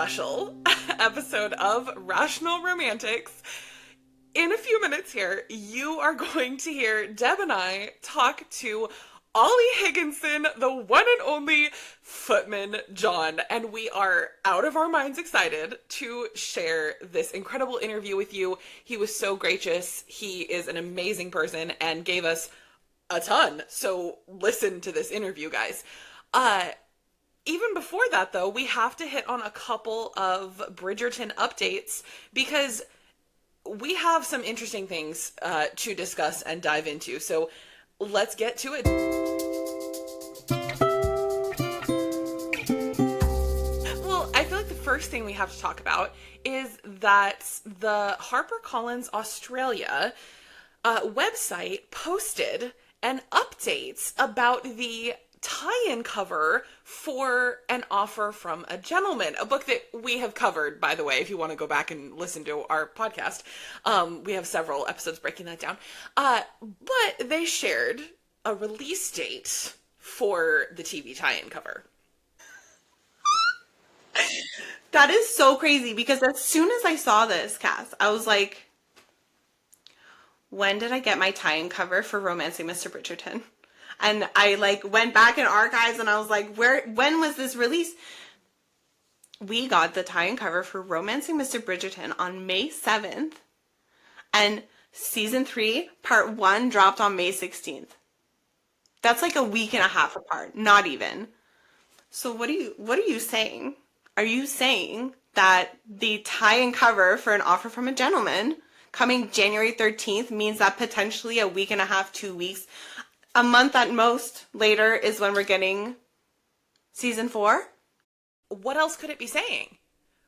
special episode of Rational Romantics. In a few minutes here, you are going to hear Deb and I talk to Oli Higginson, the one and only Footman John, and we are out of our minds excited to share this incredible interview with you. He was so gracious. He is an amazing person and gave us a ton. So listen to this interview, guys. Even before that, though, we have to hit on a couple of Bridgerton updates because we have some interesting things to discuss and dive into. So let's get to it. Well, I feel like the first thing we have to talk about is that the HarperCollins Australia website posted an update about the tie-in cover for An Offer from a Gentleman, a book that we have covered, by the way, if you want to go back and listen to our podcast. We have several episodes breaking that down. But they shared a release date for the TV tie-in cover. That is so crazy because as soon as I saw this, Cass, I was like, when did I get my tie-in cover for Romancing Mr. Bridgerton? And I went back in archives and I was like, when was this released? We got the tie-in cover for Romancing Mr. Bridgerton on May 7th. And season 3, part 1 dropped on May 16th. That's like a week and a half apart, not even. So what are you saying? Are you saying that the tie-in cover for An Offer from a Gentleman coming January 13th means that potentially a week and a half, 2 weeks, a month at most later is when we're getting season 4? What else could it be saying?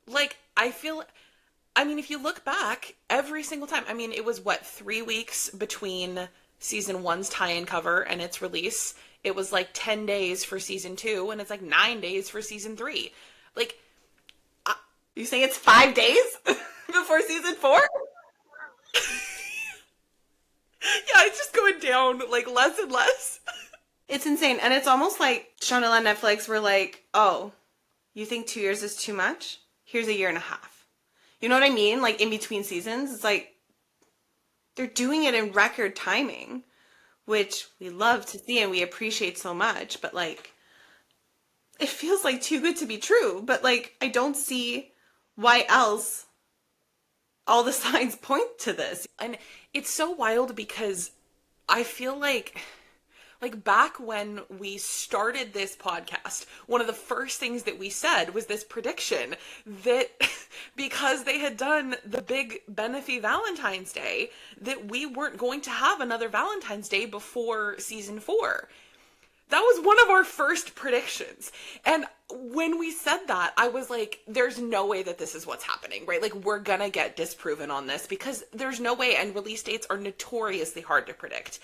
If you look back, every single time, it was 3 weeks between season 1's tie-in cover and its release. It was 10 days for season 2, and it's 9 days for season 3. You say it's 5 days before season 4? Yeah, it's just going down less and less. It's insane. And it's almost like Chanel and Netflix were like, oh, you think 2 years is too much? Here's a year and a half. You know what I mean? In between seasons, it's they're doing it in record timing, which we love to see and we appreciate so much. But it feels too good to be true. But I don't see why else all the signs point to this. And it's so wild because I feel like back when we started this podcast, one of the first things that we said was this prediction that because they had done the big Benefi Valentine's Day, that we weren't going to have another Valentine's Day before season 4. That was one of our first predictions. And when we said that, I was like, there's no way that this is what's happening, right? We're gonna get disproven on this because there's no way, and release dates are notoriously hard to predict.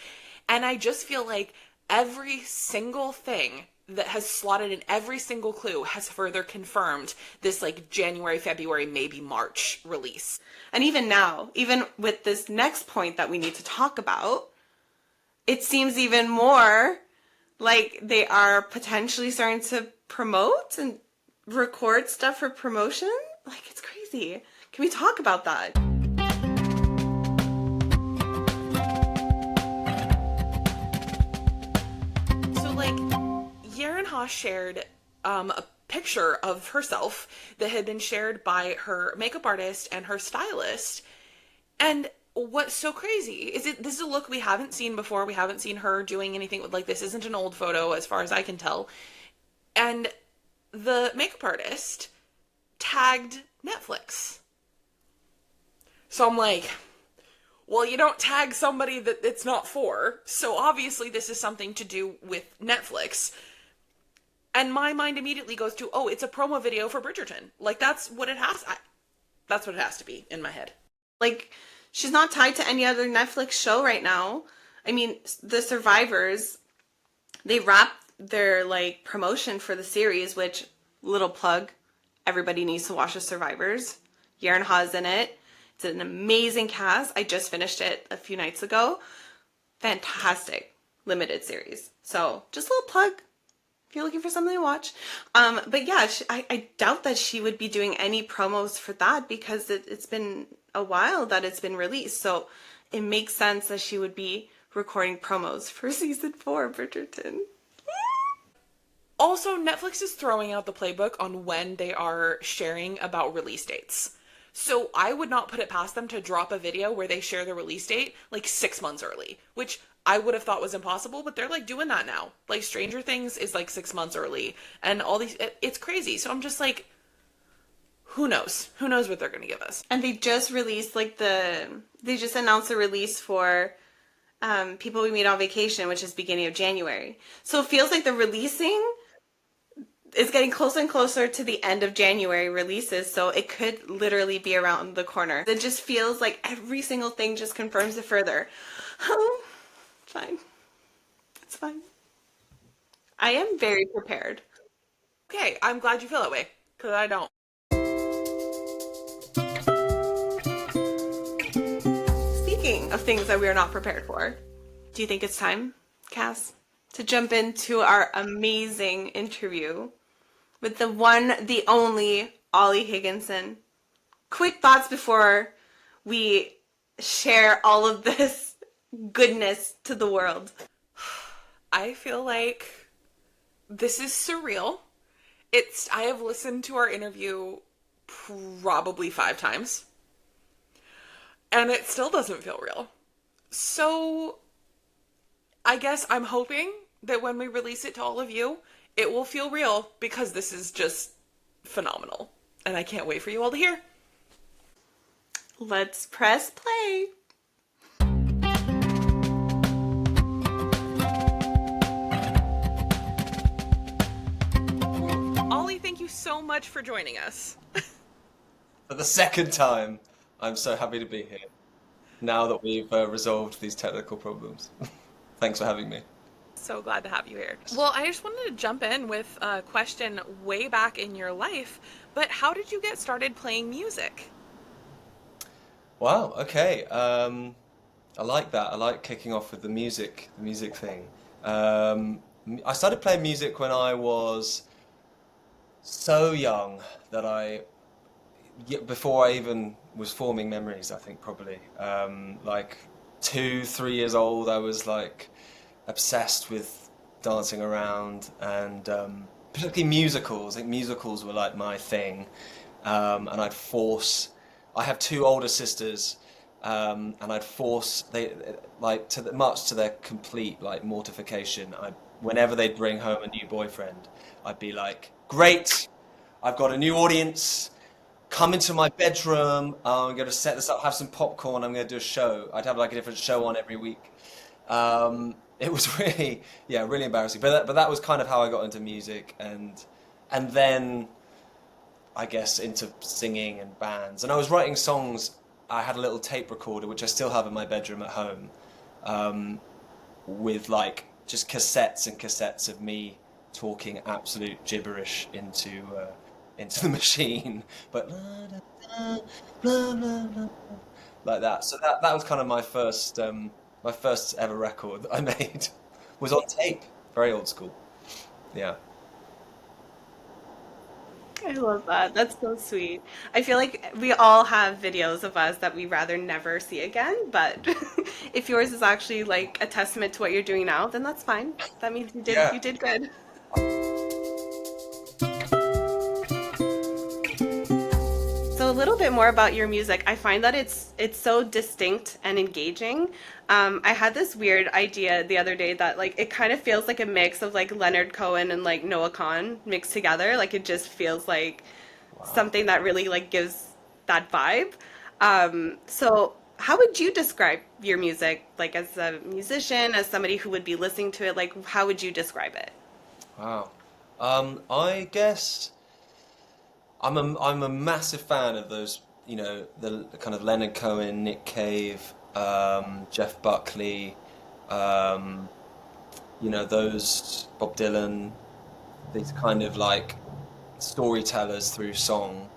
And I just feel like every single thing that has slotted in, every single clue has further confirmed this January, February, maybe March release. And even now, even with this next point that we need to talk about, it seems even more they are potentially starting to promote and record stuff for promotion. It's crazy. Can we talk about that? So, Yaren Haas shared a picture of herself that had been shared by her makeup artist and her stylist. And what's so crazy is this is a look we haven't seen before. We haven't seen her doing anything with this isn't an old photo as far as I can tell. And the makeup artist tagged Netflix. So I'm like, well, you don't tag somebody that it's not for. So obviously this is something to do with Netflix. And my mind immediately goes to, oh, it's a promo video for Bridgerton. That's what it has to be in my head. She's not tied to any other Netflix show right now. The Survivors, they wrapped their promotion for the series, which, little plug, everybody needs to watch The Survivors. Yaren Haas in it. It's an amazing cast. I just finished it a few nights ago. Fantastic limited series. So just a little plug. if you're looking for something to watch. But yeah, I doubt that she would be doing any promos for that because it's been a while that it's been released. So it makes sense that she would be recording promos for season 4 of Bridgerton. Also, Netflix is throwing out the playbook on when they are sharing about release dates. So I would not put it past them to drop a video where they share the release date like 6 months early, which I would have thought was impossible, but they're like doing that now. Like Stranger Things is like 6 months early, and all these, it's crazy. So I'm just like, who knows? Who knows what they're going to give us? And they just released they just announced the release for People We Meet on Vacation, which is beginning of January. So it feels like the releasing is getting closer and closer to the end of January releases, so it could literally be around the corner. It just feels like every single thing just confirms it further. Oh, fine. It's fine. I am very prepared. Okay, I'm glad you feel that way, because I don't. Speaking of things that we are not prepared for, do you think it's time, Cass, to jump into our amazing interview with the one, the only Oli Higginson? Quick thoughts before we share all of this goodness to the world. I feel like this is surreal. I have listened to our interview probably 5 times, and it still doesn't feel real. So I guess I'm hoping that when we release it to all of you, it will feel real, because this is just phenomenal. And I can't wait for you all to hear. Let's press play. Ollie, thank you so much for joining us. For the second time, I'm so happy to be here. Now that we've resolved these technical problems. Thanks for having me. So glad to have you here. Well, I just wanted to jump in with a question way back in your life, but how did you get started playing music? Wow, okay. I like that. I like kicking off with the music thing. I started playing music when I was so young that before I even was forming memories, I think probably. Like 2, 3 years old, I was like obsessed with dancing around and particularly musicals. I think musicals were like my thing. And I have 2 older sisters, and I'd force much to their complete like mortification. Whenever they'd bring home a new boyfriend, I'd be like, "Great, I've got a new audience. Come into my bedroom. I'm going to set this up, have some popcorn. I'm going to do a show." I'd have like a different show on every week. It was really, yeah, really embarrassing. But that was kind of how I got into music, and then I guess into singing and bands. And I was writing songs. I had a little tape recorder, which I still have in my bedroom at home, with like just cassettes and cassettes of me talking absolute gibberish into the machine, but like that. So that was kind of my first ever record that I made was on tape. Very old school. Yeah. I love that. That's so sweet. I feel like we all have videos of us that we rather never see again, but if yours is actually like a testament to what you're doing now, then that's fine. That means Yeah. you did good. So a little bit more about your music. I find that it's so distinct and engaging. I had this weird idea the other day that like it kind of feels like a mix of like Leonard Cohen and like Noah Kahan mixed together. Like it just feels like Wow. something that really like gives that vibe. So how would you describe your music, like as a musician, as somebody who would be listening to it? Like how would you describe it? Wow. I guess I'm a massive fan of those, the kind of Leonard Cohen, Nick Cave, Jeff Buckley, um, those Bob Dylan, these kind of like storytellers through song,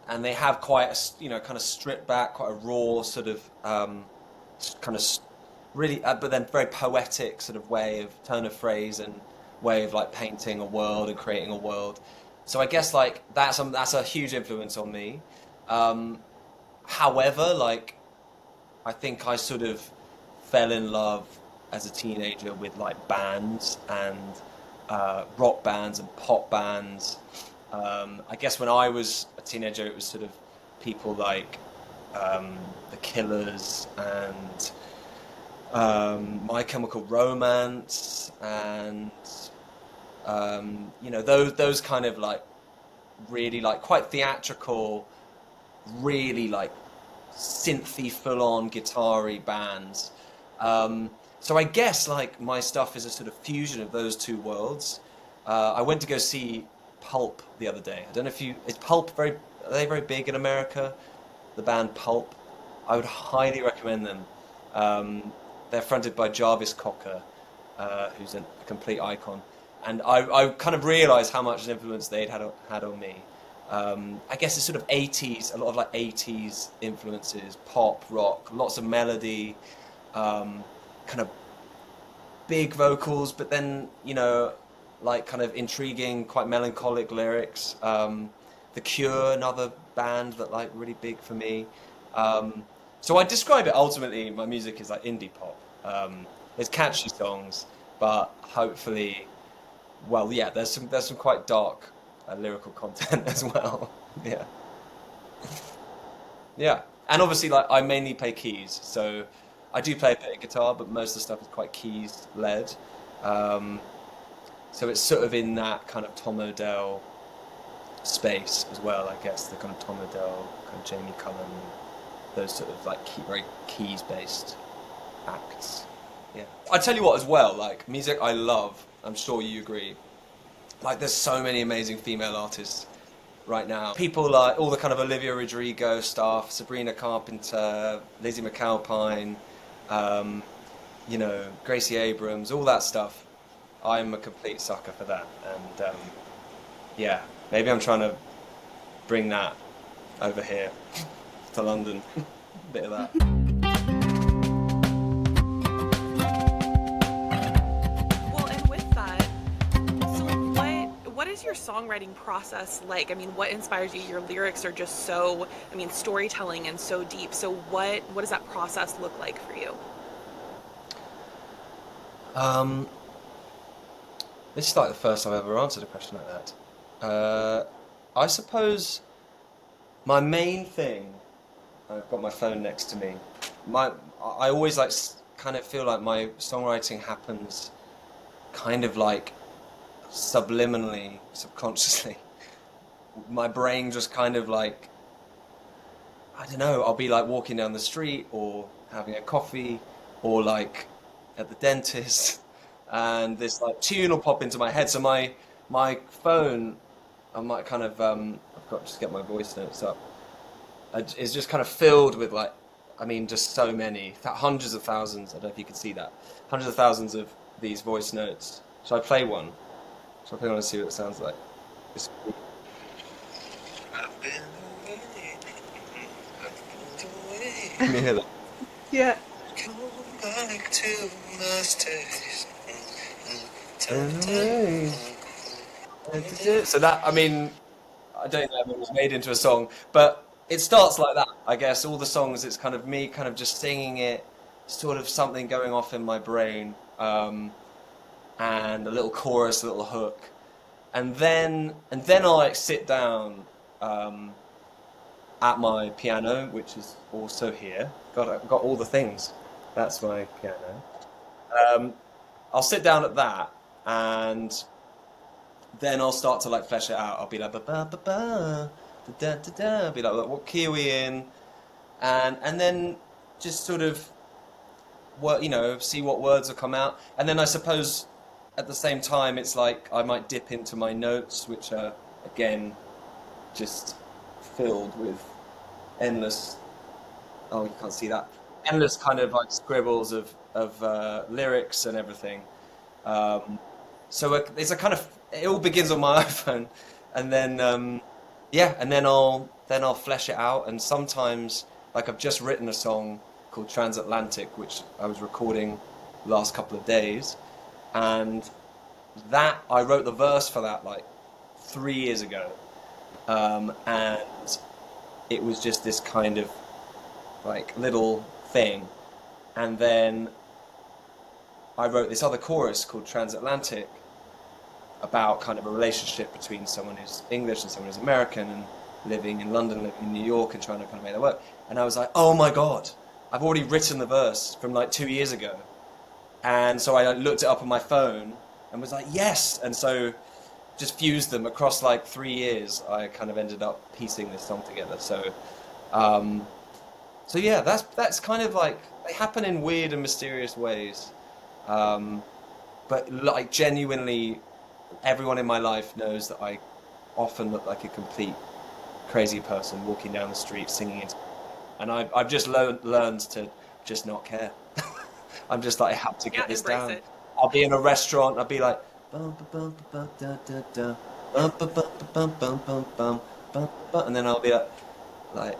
and they have quite kind of stripped back, quite a raw sort of kind of really, but then very poetic sort of way of turn of phrase and way of like painting a world and creating a world. So I guess like that's a huge influence on me. Um, However, like I think I sort of fell in love as a teenager with like bands and rock bands and pop bands. I guess when I was a teenager, it was sort of people like the Killers and My Chemical Romance and you know those kind of like really like quite theatrical, really like synthy, full-on guitar-y bands. So I guess like my stuff is a sort of fusion of those two worlds. I went to go see Pulp the other day. I don't know if you is Pulp very are they very big in America? The band Pulp. I would highly recommend them. They're fronted by Jarvis Cocker, who's a complete icon. And I kind of realised how much an influence they'd had on me. I guess it's sort of 80s, a lot of like 80s influences, pop, rock, lots of melody, kind of big vocals, but then, you know, like kind of intriguing, quite melancholic lyrics. The Cure, another band that like really big for me. So I describe it ultimately, my music is like indie pop. There's catchy songs, but hopefully, well, yeah, there's some quite dark lyrical content as well. Yeah, yeah, and obviously, like I mainly play keys, so I do play a bit of guitar, but most of the stuff is quite keys led. Um, so it's sort of in that kind of Tom Odell space as well, I guess. The kind of Tom Odell, kind of Jamie Cullum, those sort of like very keys based acts. Yeah, I tell you what, as well, like music I love. I'm sure you agree. Like, there's so many amazing female artists right now. People like all the kind of Olivia Rodrigo stuff, Sabrina Carpenter, Lizzie McAlpine, you know, Gracie Abrams, all that stuff. I'm a complete sucker for that. And yeah, maybe I'm trying to bring that over here to London. Bit of that. Well, and with that, so what is your songwriting process like? I mean, what inspires you? Your lyrics are just so, I mean, storytelling and so deep. So what does that process look like for you? Um, this is like the first time I've ever answered a question like that. I suppose my main thing, I've got my phone next to me. I always like kind of feel like my songwriting happens kind of like subliminally, subconsciously. My brain just kind of like, I don't know, I'll be like walking down the street or having a coffee or like at the dentist and this like tune will pop into my head. So my phone, I might kind of, I've got to just get my voice notes up, is just kind of filled with like, I mean, just so many, hundreds of thousands, I don't know if you can see that, hundreds of thousands of these voice notes. Shall I play one? Shall I play one and see what it sounds like? It's- Can you hear that? Yeah. Back to last days. So that, I mean, I don't know if it was made into a song, but it starts like that. I guess all the songs, it's kind of me kind of just singing it, sort of something going off in my brain, and a little chorus, a little hook, and then I'll like sit down at my piano, which is also here. God, I've got all the things. That's my piano. Um, I'll sit down at that, and then I'll start to like flesh it out. I'll be like ba ba ba ba da da da da. I'll be like, what key are we in? And then just sort of what see what words will come out. And then I suppose at the same time, it's like I might dip into my notes, which are again just filled with endless. Oh, you can't see that. Endless kind of like scribbles of lyrics and everything. Um, so it's a kind of it all begins on my iPhone, and then yeah, and then I'll flesh it out. And sometimes, like I've just written a song called Transatlantic, which I was recording the last couple of days, and that I wrote the verse for that like 3 years ago, and it was just this kind of like little thing, and then I wrote this other chorus called Transatlantic about kind of a relationship between someone who's English and someone who's American and living in London, living in New York, and trying to kind of make that work. And I was like, oh my God, I've already written the verse from like 2 years ago. And so I like, looked it up on my phone and was like, yes. And so just fused them across like 3 years. I kind of ended up piecing this song together. Um, so yeah, that's kind of like they happen in weird and mysterious ways. Um, but like genuinely, everyone in my life knows that I often look like a complete crazy person walking down the street singing it, and I've just learned to just not care. I'm just like, I have to Yeah, get this embrace down. it. I'll be in a restaurant, I'll be like, bum ba bum ba da da da, bum ba bum ba bum bum bum bum bum bum, and then I'll be like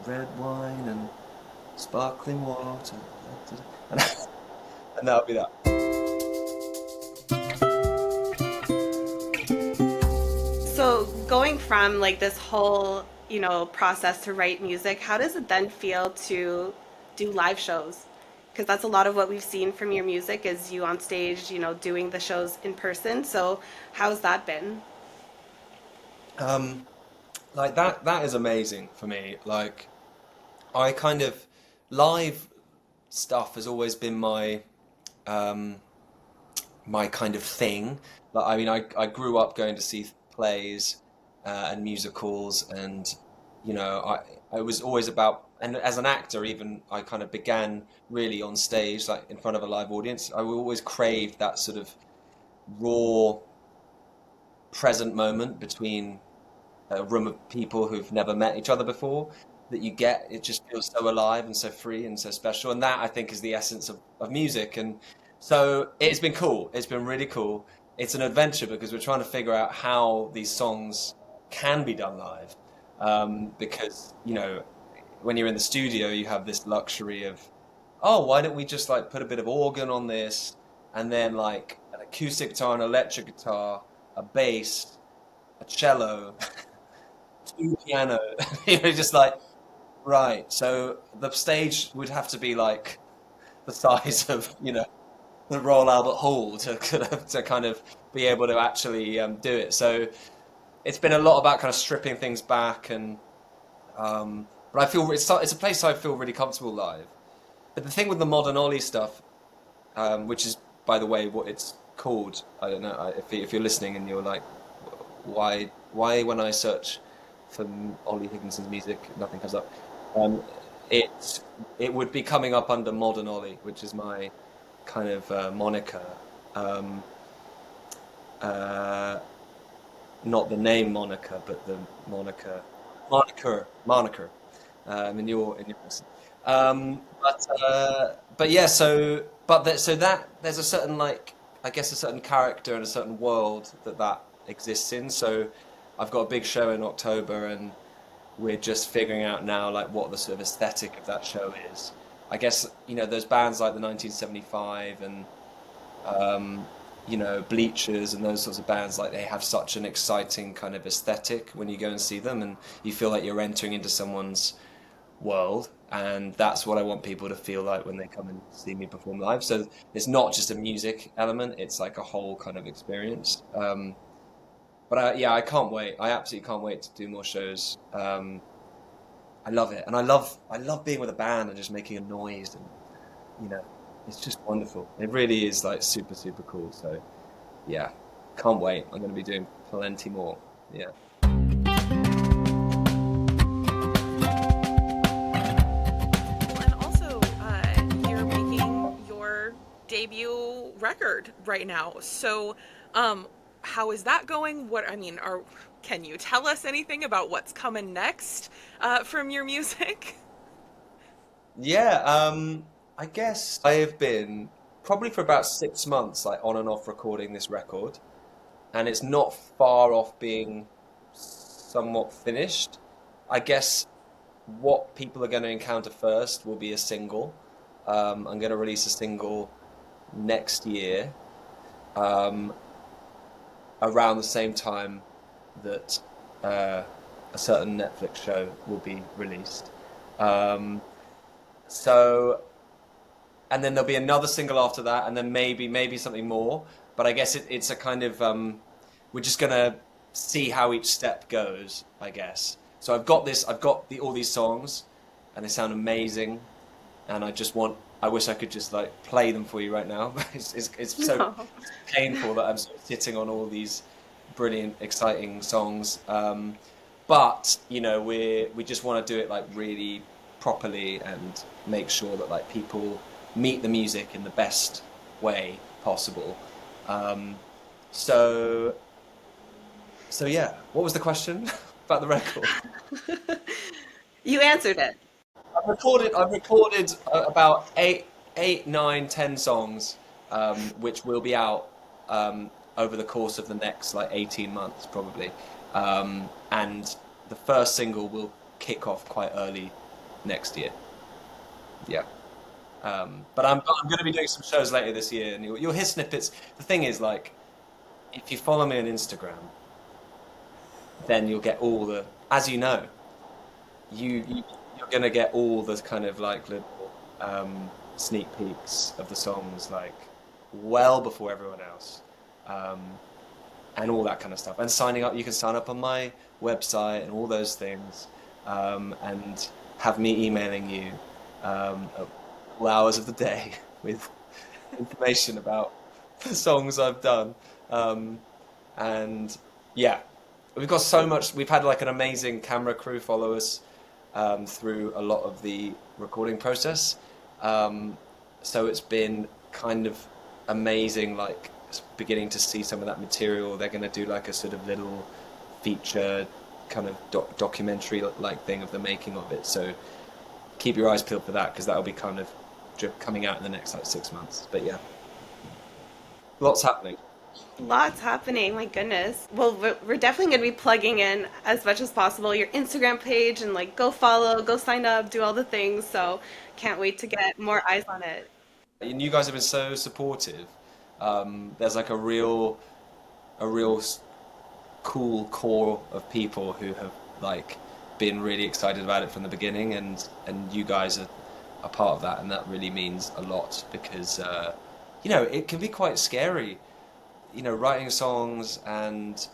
red wine and sparkling water, da, da, da. And, and that'll be that. So going from like this whole, process to write music, how does it then feel to do live shows? Because that's a lot of what we've seen from your music is you on stage, doing the shows in person. So how's that been? Um, like that is amazing for me. Like I kind of live stuff has always been um my kind of thing. Like I mean I grew up going to see plays and musicals, and I was always about, and as an actor even I kind of began really on stage like in front of a live audience. I always craved that sort of raw present moment between a room of people who've never met each other before, that you get, it just feels so alive and so free and so special. And that I think is the essence of music. And so it's been cool. It's been really cool. It's an adventure because we're trying to figure out how these songs can be done live. Because, when you're in the studio, you have this luxury of, oh, why don't we just like put a bit of organ on this and then like an acoustic guitar, an electric guitar, a bass, a cello, two piano. Just like right. So the stage would have to be like the size of the Royal Albert Hall to kind of be able to actually do it. So it's been a lot about kind of stripping things back, and but I feel it's a place I feel really comfortable live. But the thing with the modern Ollie stuff, which is by the way what it's called, I don't know if you're listening and you're like, why when I search for Oli Higginson's music nothing comes up. Um, it it would be coming up under Modern Ollie, which is my kind of moniker. Um, uh, Not the name moniker, but the moniker. In your person. But yeah, so that there's a certain like I guess a certain character and a certain world that exists in. So I've got a big show in October, and we're just figuring out now like what the sort of aesthetic of that show is. I guess those bands like the 1975 and Bleachers and those sorts of bands, like they have such an exciting kind of aesthetic when you go and see them, and you feel like you're entering into someone's world, and that's what I want people to feel like when they come and see me perform live. So it's not just a music element; it's like a whole kind of experience. But yeah, I can't wait. I absolutely can't wait to do more shows. I love it, and I love being with a band and just making a noise, and you know, it's just wonderful. It really is like super super cool. So yeah, can't wait. I'm going to be doing plenty more. Yeah. Well, and also, you're making your debut record right now. So, how is that going? What I mean, are can you tell us anything about what's coming next from your music? Yeah, I guess I have been probably for about 6 months, like on and off recording this record, and it's not far off being somewhat finished. I guess what people are going to encounter first will be a single. I'm going to release a single next year, um, around the same time that uh, a certain Netflix show will be released. Um, so, and then there'll be another single after that, and then maybe something more. But I guess it's a kind of we're just gonna see how each step goes, I guess. So I've got all these songs, and they sound amazing, and I wish I could just like play them for you right now. It's so No. painful that I'm sort of sitting on all these brilliant, exciting songs. But we just want to do it like really properly and make sure that like people meet the music in the best way possible. Um, so so yeah, what was the question about the record? You answered it. I've recorded about eight, nine, 10 songs, which will be out over the course of the next like 18 months probably. And the first single will kick off quite early next year. Yeah. But I'm going to be doing some shows later this year, and you'll hear snippets. The thing is, like, if you follow me on Instagram, then you'll get all the, as you know, you're gonna get all the kind of like little sneak peeks of the songs like well before everyone else, um, and all that kind of stuff. And signing up, you can sign up on my website and all those things, and have me emailing you at all hours of the day with information about the songs I've done. And yeah, we've got so much. We've had like an amazing camera crew follow us through a lot of the recording process. So it's been kind of amazing, like beginning to see some of that material. They're going to do like a sort of little feature kind of documentary like thing of the making of it. So keep your eyes peeled for that, because that'll be kind of coming out in the next like 6 months. But yeah, lots happening. Lots happening, my goodness. Well, we're definitely going to be plugging in as much as possible your Instagram page and like go follow, go sign up, do all the things. So can't wait to get more eyes on it. And you guys have been so supportive. There's like a real cool core of people who have like been really excited about it from the beginning, and you guys are a part of that, and that really means a lot, because it can be quite scary, writing songs, and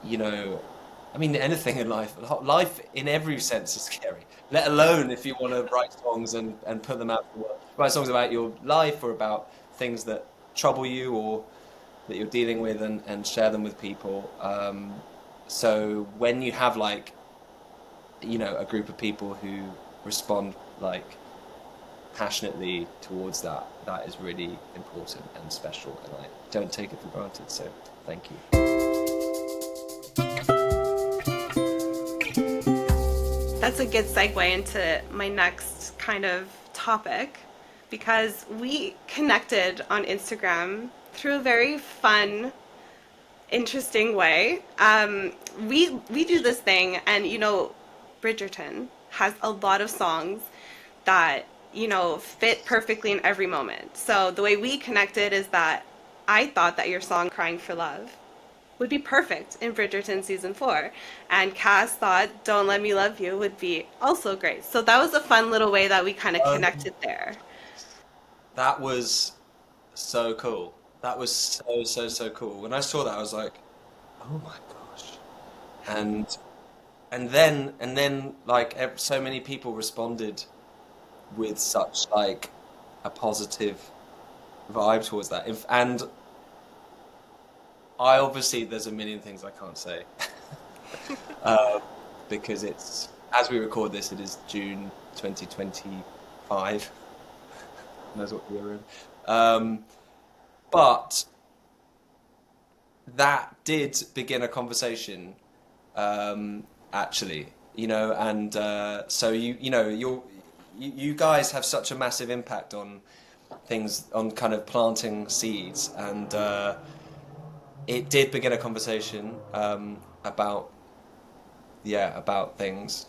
I mean anything in life. Life in every sense is scary, let alone if you want to write songs and put them out to the world. Write songs about your life or about things that trouble you or that you're dealing with, and share them with people. So when you have like a group of people who respond like passionately towards that, that is really important and special, and I don't take it for granted. So thank you. That's a good segue into my next kind of topic, because we connected on Instagram through a very fun, interesting way. We do this thing, and Bridgerton has a lot of songs that fit perfectly in every moment. So the way we connected is that I thought that your song "Crying for Love" would be perfect in Bridgerton season 4, and Cass thought "Don't Let Me Love You" would be also great. So that was a fun little way that we kind of Um, connected there. that was so cool. That was so cool. When I saw that, I was like, oh my gosh. And and then like so many people responded with such like a positive vibe towards that. And I obviously there's a million things I can't say uh, because it's as we record this, it is June 2025. Who knows what we're in. But that did begin a conversation, actually, and so you guys have such a massive impact on things, on kind of planting seeds, and it did begin a conversation about about things.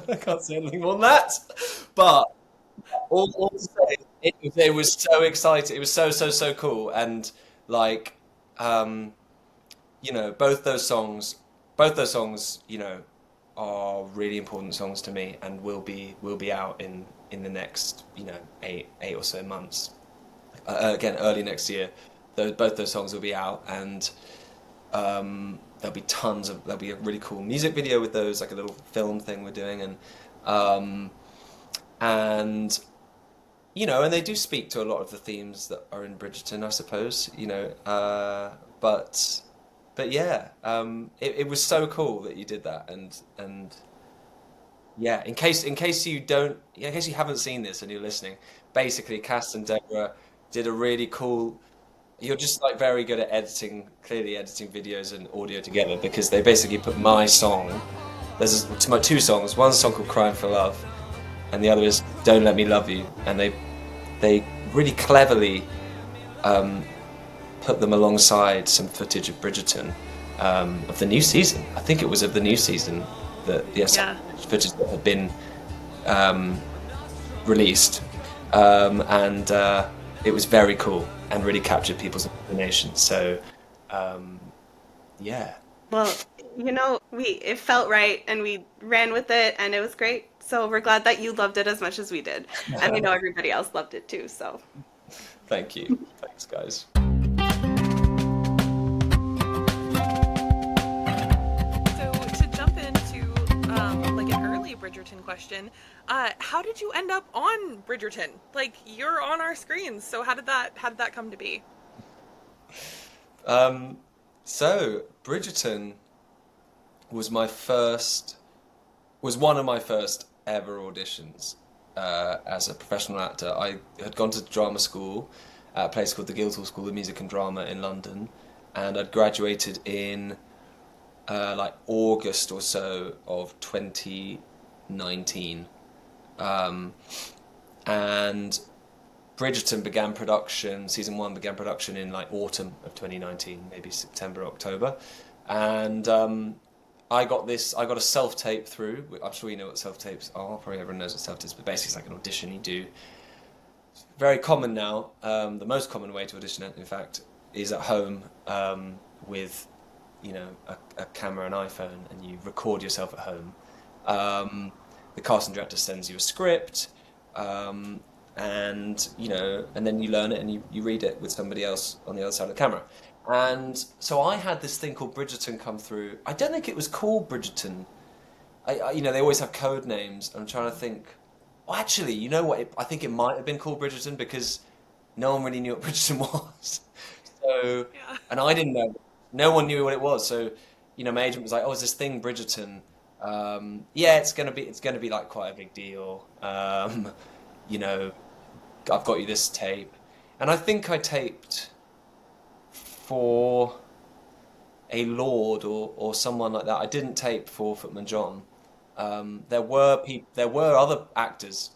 I can't say anything more than that, but all to say, it was so exciting. It was so cool, and like. you know, both those songs, you know, are really important songs to me, and will be out in the next, you know, eight or so months. Again, early next year, both those songs will be out, and there'll be a really cool music video with those, like a little film thing we're doing, um, and you know, and they do speak to a lot of the themes that are in Bridgerton, I suppose, you know, but yeah, it was so cool that you did that, and yeah, in case you haven't seen this and you're listening, basically, Cass and Deborah did a really cool. You're just like very good at editing, clearly editing videos and audio together, because they basically put my song. My two songs. One's a song called "Crying for Love," and the other is "Don't Let Me Love You," and they really cleverly um, put them alongside some footage of Bridgerton, of the new season. I think it was of the new season that the Yeah. footage that had been um, released, and it was very cool and really captured people's imagination. So um, yeah. Well, you know, we it felt right and we ran with it and it was great. So we're glad that you loved it as much as we did. And we know everybody else loved it too. So Thank you. Thanks, guys. So to jump into like an early Bridgerton question, how did you end up on Bridgerton? Like you're on our screens, so how did that come to be? Um, so Bridgerton was was one of my first ever auditions as a professional actor. I had gone to drama school at a place called the Guildhall School of Music and Drama in London, and I'd graduated in like August or so of 2019. Um, and Bridgerton began production, season one began production in like autumn of 2019, maybe September, October. And I got a self tape through. I'm sure you know what self tapes are. Probably everyone knows what self tapes, but basically it's like an audition you do. Very common now. The most common way to audition it, in fact, is at home with, you know, a camera and iPhone, and you record yourself at home. The casting director sends you a script, and you know, and then you learn it and you read it with somebody else on the other side of the camera. And so I had this thing called Bridgerton come through. I don't think it was called Bridgerton. You know, they always have code names. I'm trying to think. Well, actually, you know what? I think it might have been called Bridgerton because no one really knew what Bridgerton was. So, Yeah. and I didn't know. No one knew what it was. So, you know, my agent was like, "Oh, is this thing Bridgerton? Yeah, it's gonna be like quite a big deal. You know, I've got you this tape." And I think I taped for a lord or someone like that. I didn't tape for Footman John. There were other actors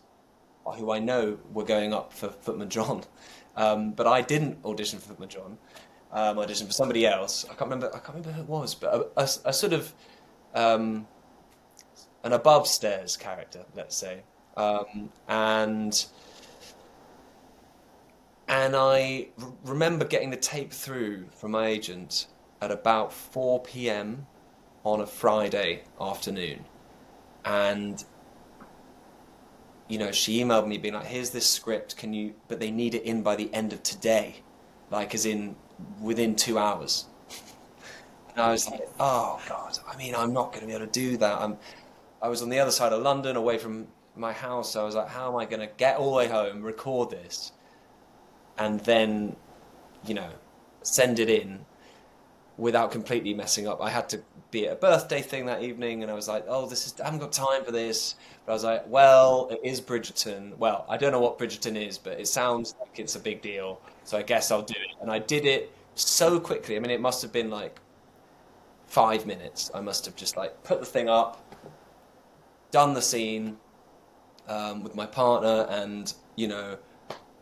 who I know were going up for Footman John, but I didn't audition for Footman John. I auditioned for somebody else. I can't remember who it was, but a sort of um, an above stairs character, let's say. And remember getting the tape through from my agent at about 4 p.m. on a Friday afternoon. And, you know, she emailed me being like, "Here's this script, but they need it in by the end of today. Like, as in, within 2 hours." And I was like, "Oh, God, I mean, I'm not going to be able to do that. I was on the other side of London, away from my house. So I was like, how am I going to get all the way home, record this, and then, you know, send it in without completely messing up?" I had to be at a birthday thing that evening, and I was like, "Oh, I haven't got time for this." But I was like, "Well, it is Bridgerton. Well, I don't know what Bridgerton is, but it sounds like it's a big deal, so I guess I'll do it." And I did it so quickly. I mean, it must have been like 5 minutes. I must have just like put the thing up, done the scene with my partner, and, you know,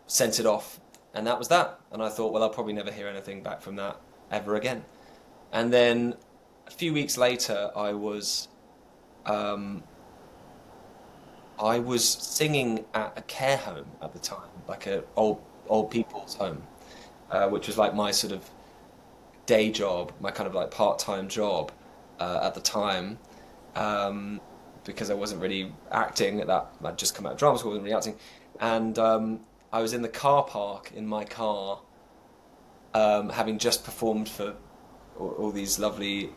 sent it off, and that was that. And I thought, well, I'll probably never hear anything back from that ever again. And then a few weeks later, um, I was singing at a care home at the time, like a old people's home, which was like my sort of day job, my kind of like part-time job at the time, because I wasn't really acting at that. I'd just come out of drama school, wasn't really acting, and I was in the car park in my car, having just performed for all these lovely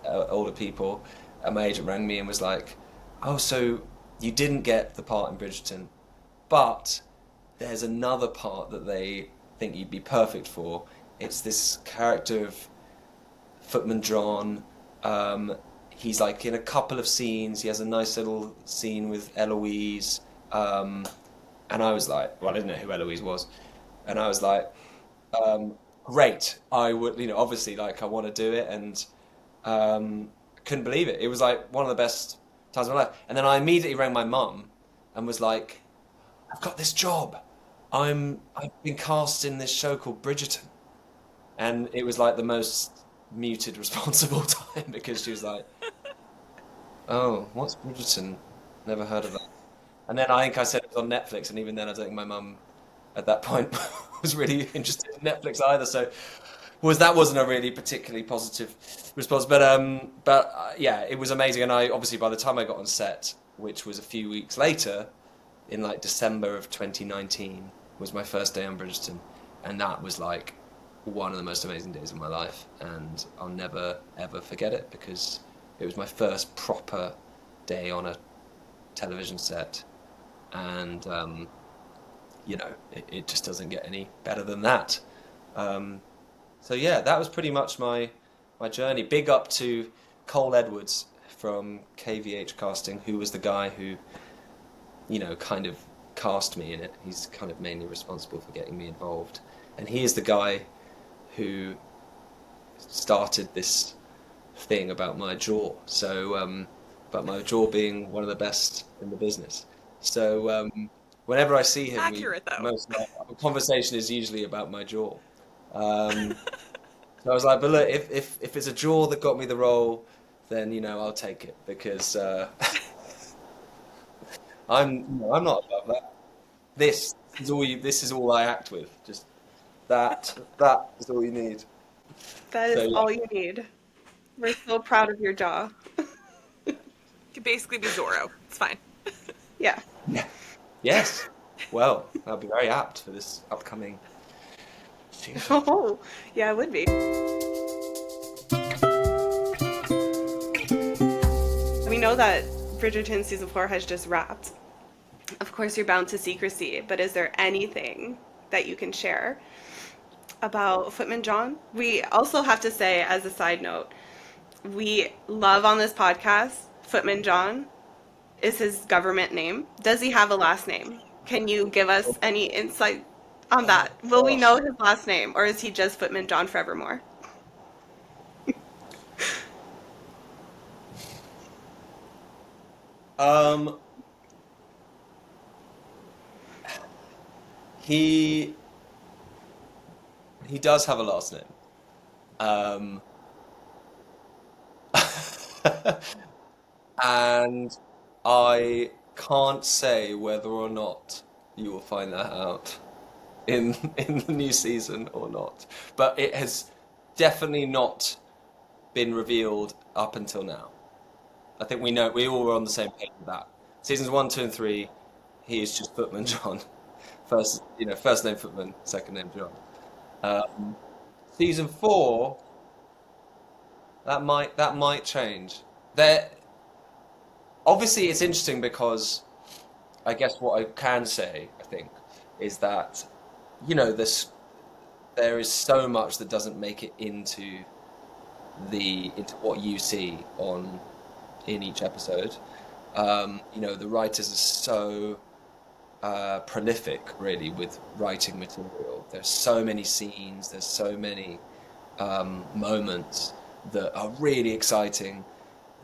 older people. And my agent rang me and was like, "Oh, so you didn't get the part in Bridgerton, but there's another part that they think you'd be perfect for. It's this character of Footman John. He's like in a couple of scenes. He has a nice little scene with Eloise." And I was like, well, I didn't know who Eloise was. And I was like, great. I would, obviously, like, I want to do it. And couldn't believe it. It was like one of the best times of my life. And then I immediately rang my mum and was like, I've got this job. I've been cast in this show called Bridgerton. And it was like the most muted response of all time, because she was like, oh, what's Bridgerton? Never heard of that. And then I think I said it was on Netflix, and even then I don't think my mum at that point was really interested in Netflix either. So that wasn't a really particularly positive response. But yeah, it was amazing. And I obviously, by the time I got on set, which was a few weeks later, in like December of 2019, was my first day on Bridgerton, and that was like one of the most amazing days of my life, and I'll never ever forget it, because it was my first proper day on a television set, and it just doesn't get any better than that. So yeah, that was pretty much my journey. Big up to Cole Edwards from KVH Casting, who was the guy who kind of cast me in it. He's kind of mainly responsible for getting me involved, and he is the guy who started this thing about my jaw. So about my jaw being one of the best in the business. So whenever I see him, Accurate, though. the conversation is usually about my jaw. So I was like, but look, if it's a jaw that got me the role, then I'll take it, because I'm not above that. This is all I act with. Just that is all you need. That is So, yeah. all you need. We're so proud of your jaw. You could basically be Zorro. It's fine. Yeah. Yeah. Yes. Well, that'll be very apt for this upcoming season. Oh, yeah, it would be. We know that Bridgerton season 4 has just wrapped. Of course, you're bound to secrecy, but is there anything that you can share about Footman John? We also have to say, as a side note, we love on this podcast, Footman John is his government name. Does he have a last name? Can you give us any insight on that? Will we know his last name, or is he just Footman John forevermore? He does have a last name. And I can't say whether or not you will find that out in the new season or not. But it has definitely not been revealed up until now. I think we all were on the same page with that. Seasons 1, 2, and 3, he is just Footman John. First name Footman, second name John. Season 4, that might change. Obviously, it's interesting because I guess what I can say, I think, is that there is so much that doesn't make it into what you see in each episode. The writers are so prolific, really, with writing material. There's so many scenes, there's so many moments that are really exciting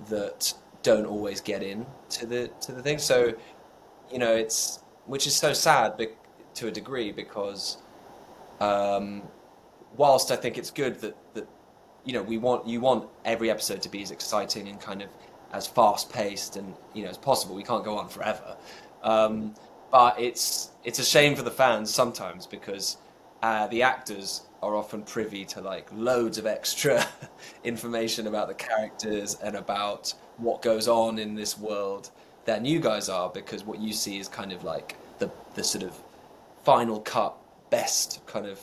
that don't always get in to the thing. So, which is so sad to a degree, because whilst I think it's good that you want every episode to be as exciting and kind of as fast paced and as possible. We can't go on forever. But it's a shame for the fans sometimes, because the actors are often privy to like loads of extra information about the characters and about what goes on in this world than you guys are, because what you see is kind of like the sort of final cut best kind of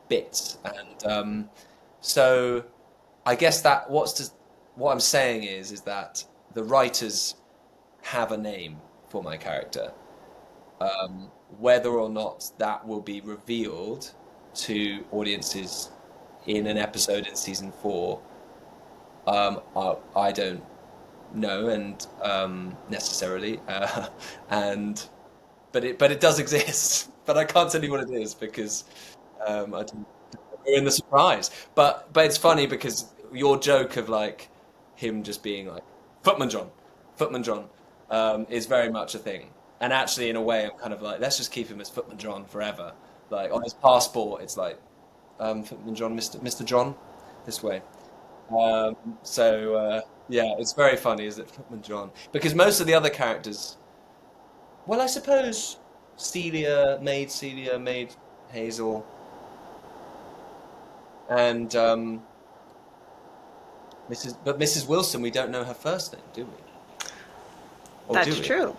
bits. And so I guess that what I'm saying is that the writers have a name for my character. Whether or not that will be revealed to audiences in an episode in season 4, I don't know, and necessarily, and but it does exist. But I can't tell you what it is because I didn't ruin the surprise. But it's funny because your joke of like him just being like Footman John, Footman John, is very much a thing. And actually, in a way, I'm kind of like, let's just keep him as Footman John forever. Like on his passport, it's like Footman John, Mr. John, this way. Yeah, it's very funny, is it, Footman John? Because most of the other characters, well, I suppose Celia, Maid Hazel, and Mrs. Wilson, we don't know her first name, do we? Or do That's we? true.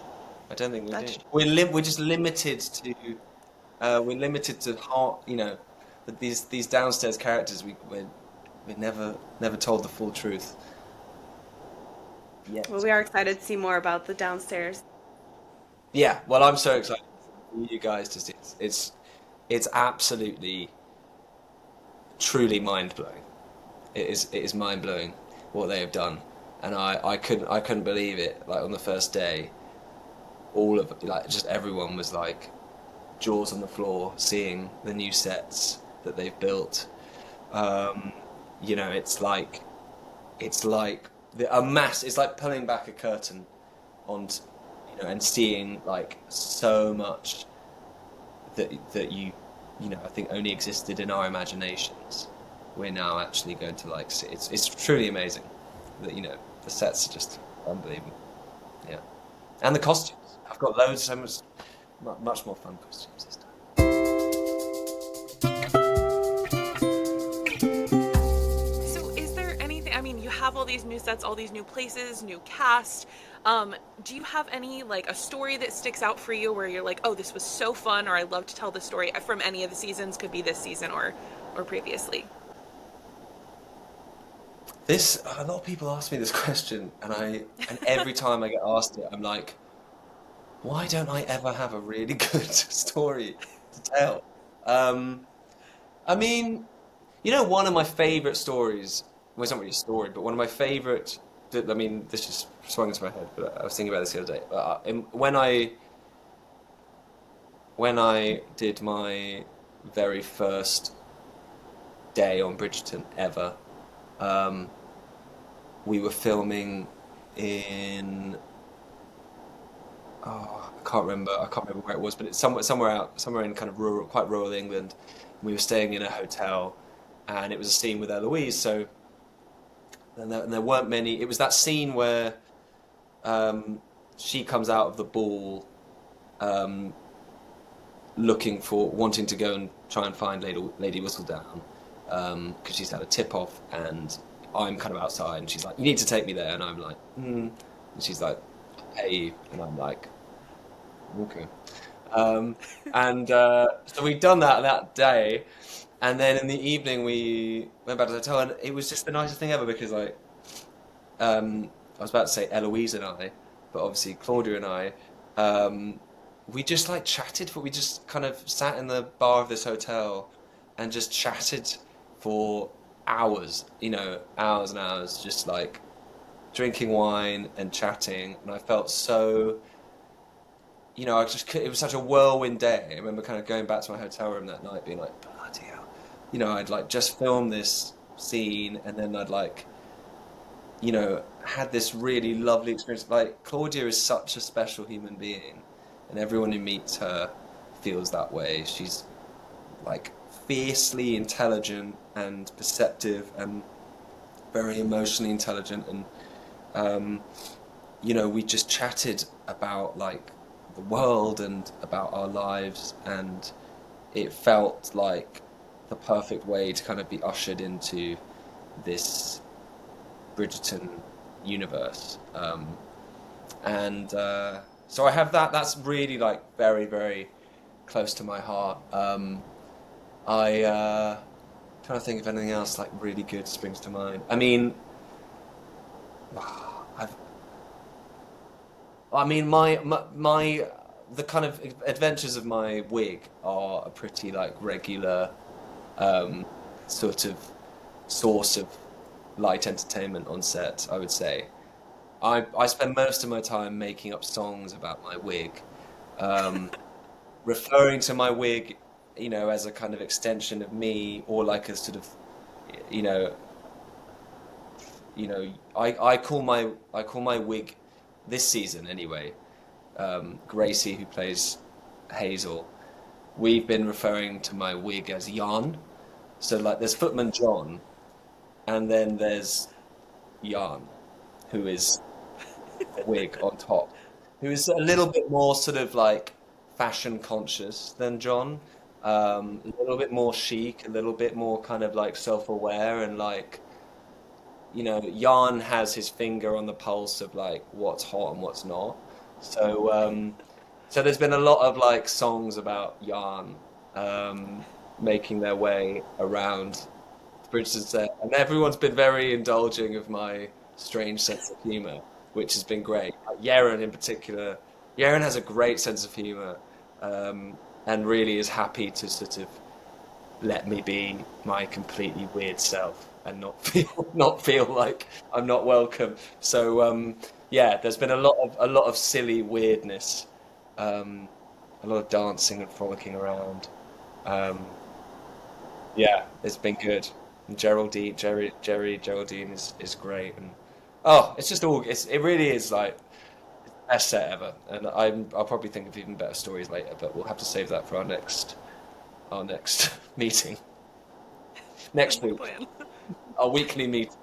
I don't think we do. That's We're just limited to heart. You know, that these downstairs characters. We're never told the full truth yet. Well, we are excited to see more about the downstairs. Yeah. Well, I'm so excited for you guys to see it. It's absolutely, truly mind blowing. It is mind blowing what they have done, and I couldn't believe it. Like on the first day, all of like just everyone was like jaws on the floor seeing the new sets that they've built. You know, it's like it's like pulling back a curtain on, you know, and seeing like so much that you know, I think only existed in our imaginations. We're now actually going to like see. It's truly amazing that, you know, the sets are just unbelievable. Yeah, and the costumes. I've got loads, so much more fun costumes this time. So is there anything, I mean, you have all these new sets, all these new places, new cast. Do you have any, like, a story that sticks out for you where you're like, oh, this was so fun, or I love to tell the story from any of the seasons, could be this season or previously? A lot of people ask me this question, and every time I get asked it, I'm like, why don't I ever have a really good story to tell? I mean, you know, one of my favorite stories, well, it's not really a story, but one of my favorite, I mean, this just swung into my head, but I was thinking about this the other day. When I did my very first day on Bridgerton ever, we were filming in, oh, I can't remember where it was, but it's somewhere in kind of quite rural England. We were staying in a hotel, and it was a scene with Eloise. So, and there weren't many. It was that scene where she comes out of the ball, wanting to go and try and find Lady Whistledown, because she's had a tip off, and I'm kind of outside, and she's like, "You need to take me there," and I'm like, and she's like, "Hey," and I'm like, "Okay." So we'd done that day, and then in the evening we went back to the hotel, and it was just the nicest thing ever because like, I was about to say Eloise and I, but obviously Claudia and I, we just like chatted, we just kind of sat in the bar of this hotel and just chatted for hours, you know, hours and hours, just like drinking wine and chatting, and I felt so, you know, it was such a whirlwind day. I remember kind of going back to my hotel room that night being like, bloody hell, you know, I'd like just filmed this scene, and then I'd like, you know, had this really lovely experience. Like, Claudia is such a special human being, and everyone who meets her feels that way. She's like fiercely intelligent and perceptive and very emotionally intelligent, and you know, we just chatted about like the world and about our lives, and it felt like the perfect way to kind of be ushered into this Bridgerton universe. And so I have that. That's really like very, very close to my heart. I trying to think if anything else like really good springs to mind. I mean, I've, I mean my the kind of adventures of my wig are a pretty like regular um, sort of source of light entertainment on set, I would say. I spend most of my time making up songs about my wig, um, referring to my wig, as a kind of extension of me, or like a sort of, you know, I call my wig this season anyway. Gracie, who plays Hazel, we've been referring to my wig as Jan. So like, there's Footman John, and then there's Jan, who is a wig on top, who is a little bit more sort of like fashion conscious than John, a little bit more chic, a little bit more kind of like self-aware, and like, Jan has his finger on the pulse of like what's hot and what's not. So there's been a lot of like songs about Jan making their way around Bridgerton set, and everyone's been very indulging of my strange sense of humor, which has been great. Like Yeren in particular, Yeren has a great sense of humor, and really is happy to sort of let me be my completely weird self and not feel like I'm not welcome. So yeah, there's been a lot of silly weirdness, a lot of dancing and frolicking around. Um, yeah, it's been good. And Geraldine is great, and oh, it's just all it really is like best set ever. And I'll probably think of even better stories later, but we'll have to save that for our next meeting next Sounds like a week, plan. our weekly meeting.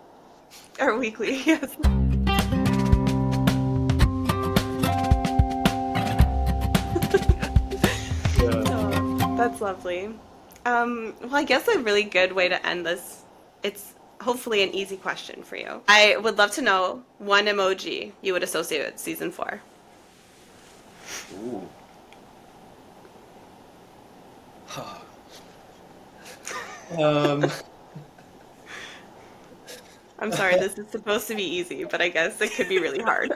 Our weekly, yes. Yeah. Oh, that's lovely. Well, I guess a really good way to end this, it's hopefully an easy question for you. I would love to know one emoji you would associate with season 4. Ooh. Um, I'm sorry, this is supposed to be easy, but I guess it could be really hard.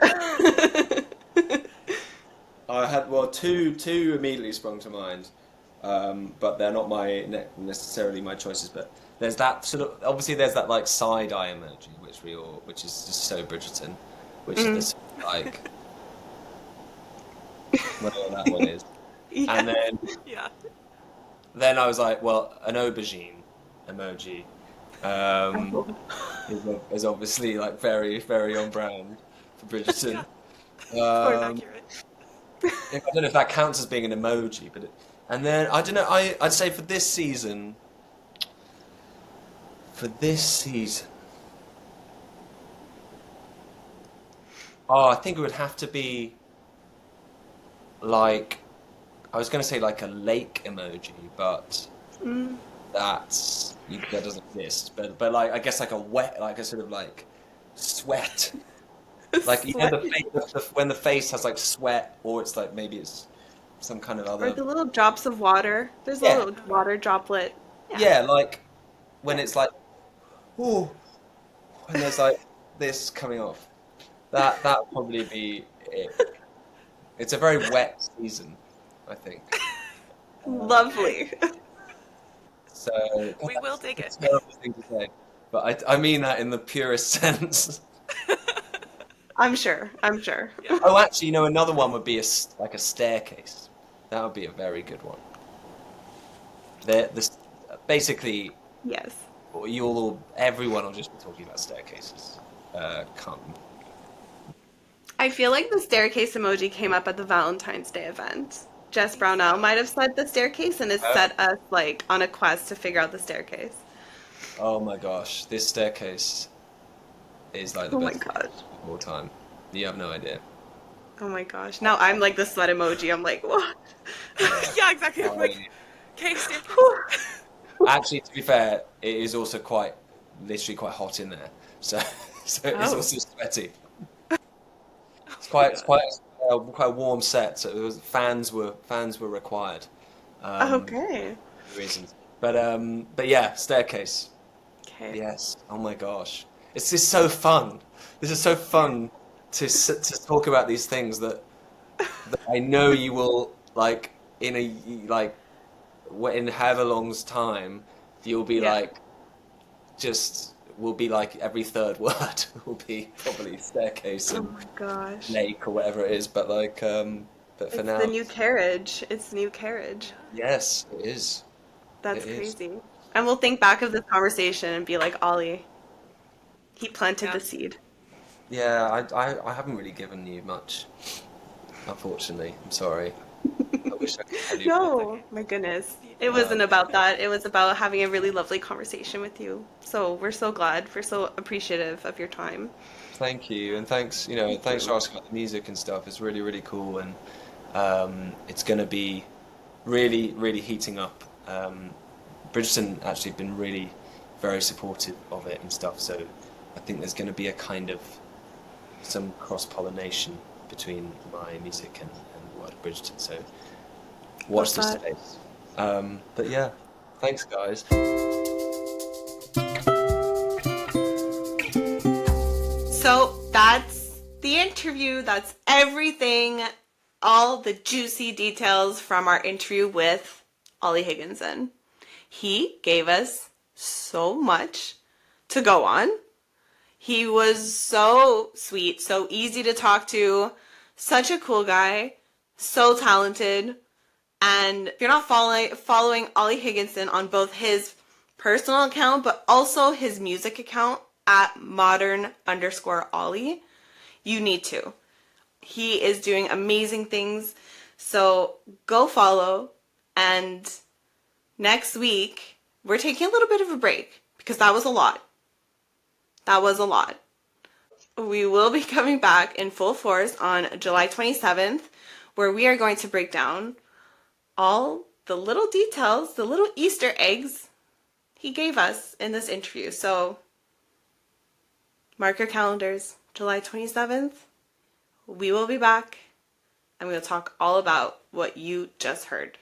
I had well two immediately sprung to mind, but they're not necessarily my choices. But there's that sort of obviously there's that like side eye emoji which is just so Bridgerton, which is Mm. this like whatever that one is, Yeah. and Yeah. then I was like, well, an aubergine emoji um, is obviously like very very on brand for Yeah. Bridgerton. Quite Um, accurate. I don't know if that counts as being an emoji, and then I don't know. I'd say for this season, oh, I think it would have to be like I was going to say like a lake emoji, but Mm. that doesn't exist. But like I guess like like a sort of like sweat, like Sweat. when the face has like sweat, or it's like maybe it's some kind of Or other. the little drops of water. There's a Yeah, little water droplet. Yeah. yeah, like when Yeah. it's like, ooh, when there's like this coming off. That would probably be it. It's a very wet season, I think. Lovely. So We will take that's it. a terrible thing to say, but I mean that in the purest sense. I'm sure. I'm sure. Yeah. Oh, actually, another one would be like a staircase. That would be a very good one. Basically, Yes. everyone will just be talking about staircases. Come. I feel like the staircase emoji came up at the Valentine's Day event. Jess Brownell might have said the staircase and has set us like on a quest to figure out the staircase. Oh my gosh, this staircase is like the Oh my best gosh. of all time. You have no idea. Oh my gosh. Now I'm like the sweat emoji. I'm like, what? Yeah. Yeah, exactly. I'm like, I, okay, staircase. Whew. Actually, to be fair, it is also literally quite hot in there. So, so it is Oh. also sweaty. Oh my gosh. Quite a warm set. So fans were required. Okay. For reasons. But yeah, staircase. Okay. Yes. Oh my gosh, it's just so fun. This is so fun to talk about these things that I know you will like in a like in however long's time you'll be Yeah. like just will be like every third word will be probably staircase Oh and my gosh. lake or whatever it is. But for It's the now, new carriage. It's new carriage. yes, it is. It That's is. crazy. And we'll think back of this conversation and be like, Ollie, he planted Yeah. the seed. Yeah, I haven't really given you much, unfortunately. I'm sorry. I wish I could tell you more. No, my goodness. It wasn't Um, about that. It was about having a really lovely conversation with you. So we're so glad. We're so appreciative of your time. Thank you, and thanks, Thank thanks for you. asking about the music and stuff. It's really, really cool, and it's going to be really, really heating up. Bridgerton actually been really very supportive of it and stuff, so I think there's going to be a kind of some cross-pollination between my music and what Bridgerton. So Love watch this that. space. But yeah, thanks, guys. So that's the interview. That's everything. All the juicy details from our interview with Oli Higginson. He gave us so much to go on. He was so sweet, so easy to talk to, such a cool guy, so talented. And if you're not following Oli Higginson on both his personal account but also his music account at modern_Ollie, you need to. He is doing amazing things. So go follow. And next week, we're taking a little bit of a break because that was a lot. That was a lot. We will be coming back in full force on July 27th, where we are going to break down all the little details, the little Easter eggs he gave us in this interview. So mark your calendars, July 27th. We will be back and we'll talk all about what you just heard.